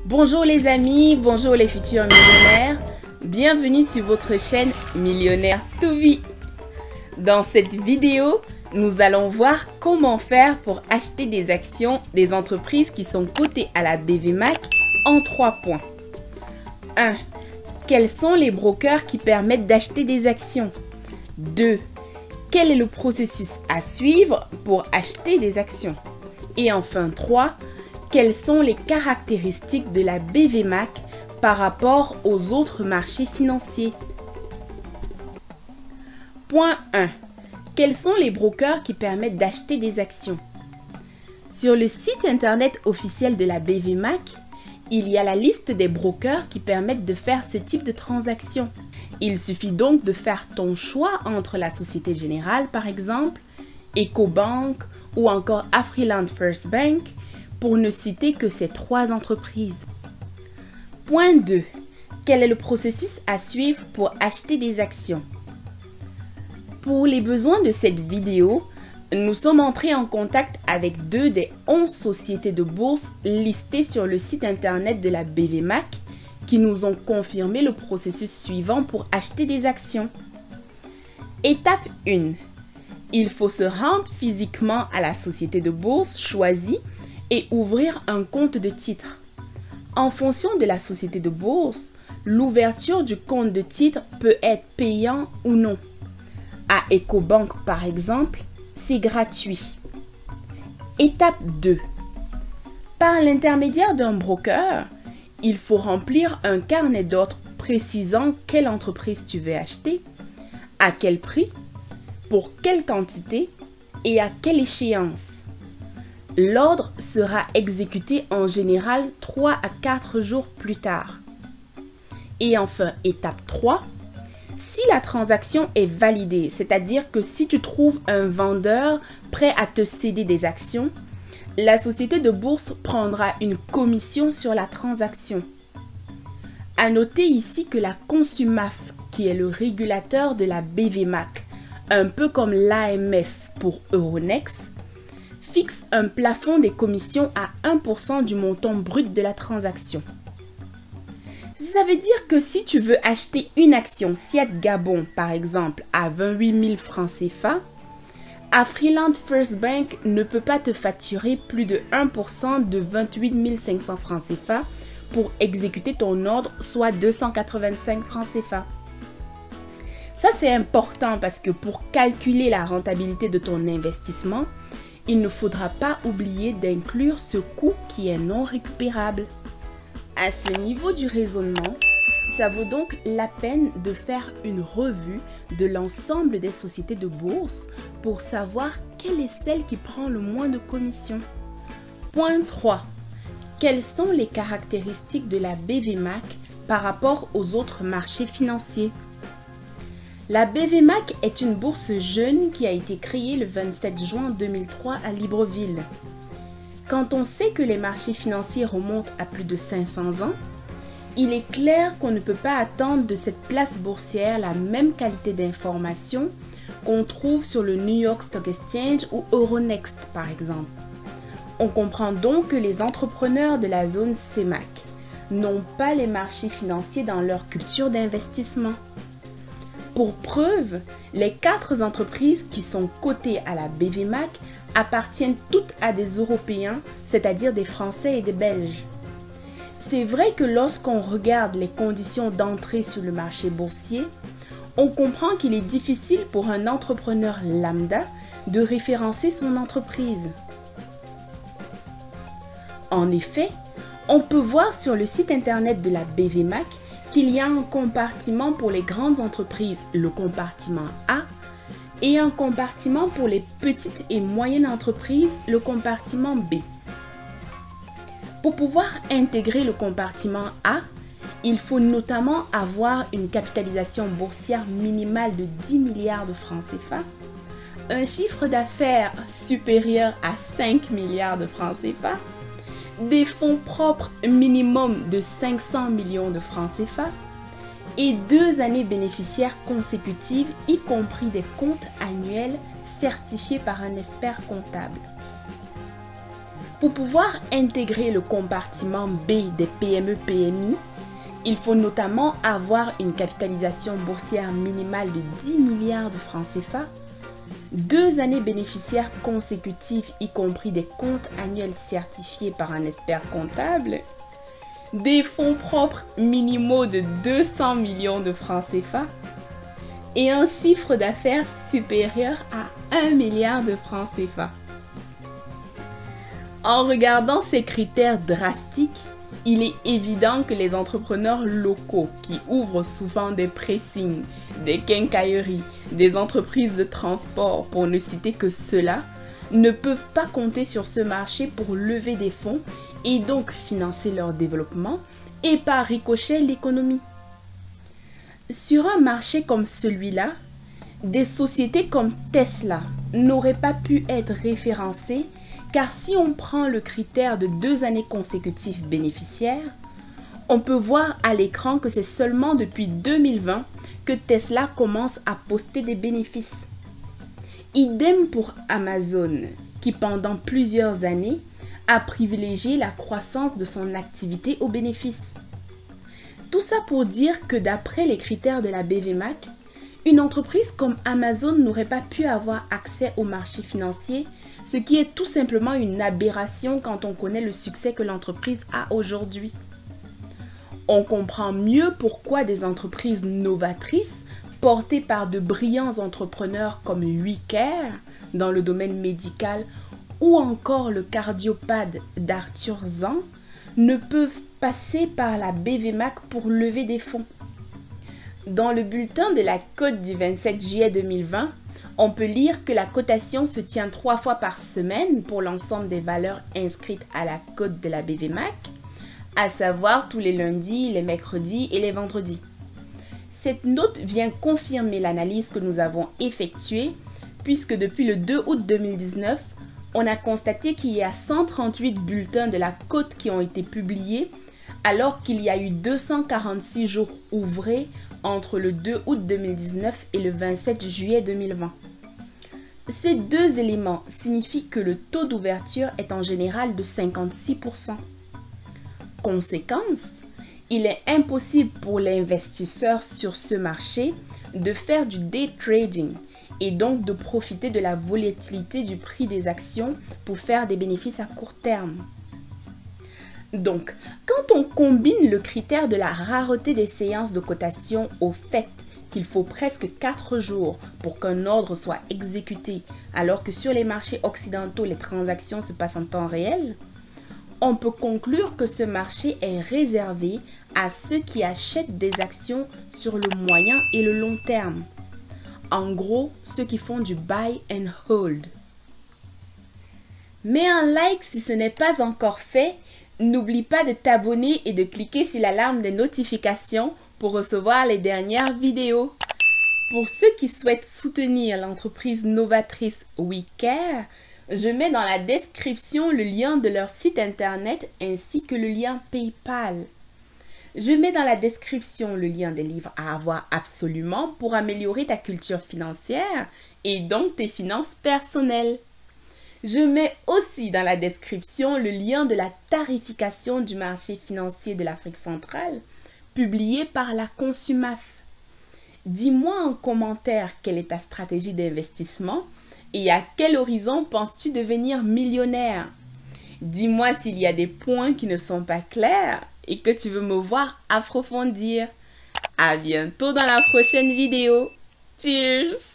Bonjour les amis, bonjour les futurs millionnaires, bienvenue sur votre chaîne Millionnaire to Be. Dans cette vidéo, nous allons voir comment faire pour acheter des actions des entreprises qui sont cotées à la BVMAC en 3 points. 1. Quels sont les brokers qui permettent d'acheter des actions? 2. Quel est le processus à suivre pour acheter des actions? Et enfin 3. Quelles sont les caractéristiques de la BVMAC par rapport aux autres marchés financiers? Point 1. Quels sont les brokers qui permettent d'acheter des actions? Sur le site internet officiel de la BVMAC, il y a la liste des brokers qui permettent de faire ce type de transaction. Il suffit donc de faire ton choix entre la Société Générale par exemple, Ecobank ou encore Afriland First Bank, pour ne citer que ces 3 entreprises. Point 2. Quel est le processus à suivre pour acheter des actions? Pour les besoins de cette vidéo, nous sommes entrés en contact avec 2 des 11 sociétés de bourse listées sur le site internet de la BVMAC qui nous ont confirmé le processus suivant pour acheter des actions. Étape 1. Il faut se rendre physiquement à la société de bourse choisie et ouvrir un compte de titre. En fonction de la société de bourse, l'ouverture du compte de titre peut être payant ou non. À Ecobank par exemple, c'est gratuit. Étape 2. Par l'intermédiaire d'un broker, il faut remplir un carnet d'ordre précisant quelle entreprise tu veux acheter, à quel prix, pour quelle quantité et à quelle échéance. L'ordre sera exécuté en général 3 à 4 jours plus tard. Et enfin, étape 3, si la transaction est validée, c'est-à-dire que si tu trouves un vendeur prêt à te céder des actions, la société de bourse prendra une commission sur la transaction. À noter ici que la Consumaf, qui est le régulateur de la BVMAC, un peu comme l'AMF pour Euronext, fixe un plafond des commissions à 1% du montant brut de la transaction. Ça veut dire que si tu veux acheter une action Siat Gabon, par exemple, à 28 000 francs CFA, Afriland First Bank ne peut pas te facturer plus de 1% de 28 500 francs CFA pour exécuter ton ordre, soit 285 francs CFA. Ça, c'est important parce que pour calculer la rentabilité de ton investissement, il ne faudra pas oublier d'inclure ce coût qui est non récupérable. À ce niveau du raisonnement, ça vaut donc la peine de faire une revue de l'ensemble des sociétés de bourse pour savoir quelle est celle qui prend le moins de commissions. Point 3. Quelles sont les caractéristiques de la BVMAC par rapport aux autres marchés financiers? La BVMAC est une bourse jeune qui a été créée le 27 juin 2003 à Libreville. Quand on sait que les marchés financiers remontent à plus de 500 ans, il est clair qu'on ne peut pas attendre de cette place boursière la même qualité d'information qu'on trouve sur le New York Stock Exchange ou Euronext par exemple. On comprend donc que les entrepreneurs de la zone CEMAC n'ont pas les marchés financiers dans leur culture d'investissement. Pour preuve, les 4 entreprises qui sont cotées à la BVMAC appartiennent toutes à des Européens, c'est-à-dire des Français et des Belges. C'est vrai que lorsqu'on regarde les conditions d'entrée sur le marché boursier, on comprend qu'il est difficile pour un entrepreneur lambda de référencer son entreprise. En effet, on peut voir sur le site internet de la BVMAC qu'il y a un compartiment pour les grandes entreprises, le compartiment A, et un compartiment pour les petites et moyennes entreprises, le compartiment B. Pour pouvoir intégrer le compartiment A, il faut notamment avoir une capitalisation boursière minimale de 10 milliards de francs CFA, un chiffre d'affaires supérieur à 5 milliards de francs CFA, des fonds propres minimum de 500 millions de francs CFA et 2 années bénéficiaires consécutives, y compris des comptes annuels certifiés par un expert comptable. Pour pouvoir intégrer le compartiment B des PME-PMI, il faut notamment avoir une capitalisation boursière minimale de 10 milliards de francs CFA, 2 années bénéficiaires consécutives y compris des comptes annuels certifiés par un expert comptable, des fonds propres minimaux de 200 millions de francs CFA et un chiffre d'affaires supérieur à 1 milliard de francs CFA. En regardant ces critères drastiques, il est évident que les entrepreneurs locaux qui ouvrent souvent des pressings, des quincailleries, des entreprises de transport, pour ne citer que ceux-là, ne peuvent pas compter sur ce marché pour lever des fonds et donc financer leur développement et par ricochet l'économie. Sur un marché comme celui-là, des sociétés comme Tesla n'auraient pas pu être référencées car si on prend le critère de 2 années consécutives bénéficiaires, on peut voir à l'écran que c'est seulement depuis 2020 que Tesla commence à poster des bénéfices. Idem pour Amazon, qui pendant plusieurs années a privilégié la croissance de son activité aux bénéfices. Tout ça pour dire que d'après les critères de la BVMAC, une entreprise comme Amazon n'aurait pas pu avoir accès au marché financier, ce qui est tout simplement une aberration quand on connaît le succès que l'entreprise a aujourd'hui. On comprend mieux pourquoi des entreprises novatrices, portées par de brillants entrepreneurs comme WeCare dans le domaine médical ou encore le Cardiopad d'Arthur Zan, ne peuvent passer par la BVMAC pour lever des fonds. Dans le bulletin de la cote du 27 juillet 2020, on peut lire que la cotation se tient 3 fois par semaine pour l'ensemble des valeurs inscrites à la cote de la BVMAC, à savoir tous les lundis, les mercredis et les vendredis. Cette note vient confirmer l'analyse que nous avons effectuée puisque depuis le 2 août 2019, on a constaté qu'il y a 138 bulletins de la cote qui ont été publiés alors qu'il y a eu 246 jours ouvrés entre le 2 août 2019 et le 27 juillet 2020. Ces deux éléments signifient que le taux d'ouverture est en général de 56%. Conséquence, il est impossible pour l'investisseur sur ce marché de faire du day trading et donc de profiter de la volatilité du prix des actions pour faire des bénéfices à court terme. Donc, quand on combine le critère de la rareté des séances de cotation au fait qu'il faut presque 4 jours pour qu'un ordre soit exécuté, alors que sur les marchés occidentaux, les transactions se passent en temps réel, on peut conclure que ce marché est réservé à ceux qui achètent des actions sur le moyen et le long terme. En gros, ceux qui font du buy and hold. Mets un like si ce n'est pas encore fait. N'oublie pas de t'abonner et de cliquer sur l'alarme des notifications pour recevoir les dernières vidéos. Pour ceux qui souhaitent soutenir l'entreprise novatrice WeCare, je mets dans la description le lien de leur site internet ainsi que le lien PayPal. Je mets dans la description le lien des livres à avoir absolument pour améliorer ta culture financière et donc tes finances personnelles. Je mets aussi dans la description le lien de la tarification du marché financier de l'Afrique centrale, publié par la Consumaf. Dis-moi en commentaire quelle est ta stratégie d'investissement et à quel horizon penses-tu devenir millionnaire. Dis-moi s'il y a des points qui ne sont pas clairs et que tu veux me voir approfondir. À bientôt dans la prochaine vidéo. Cheers!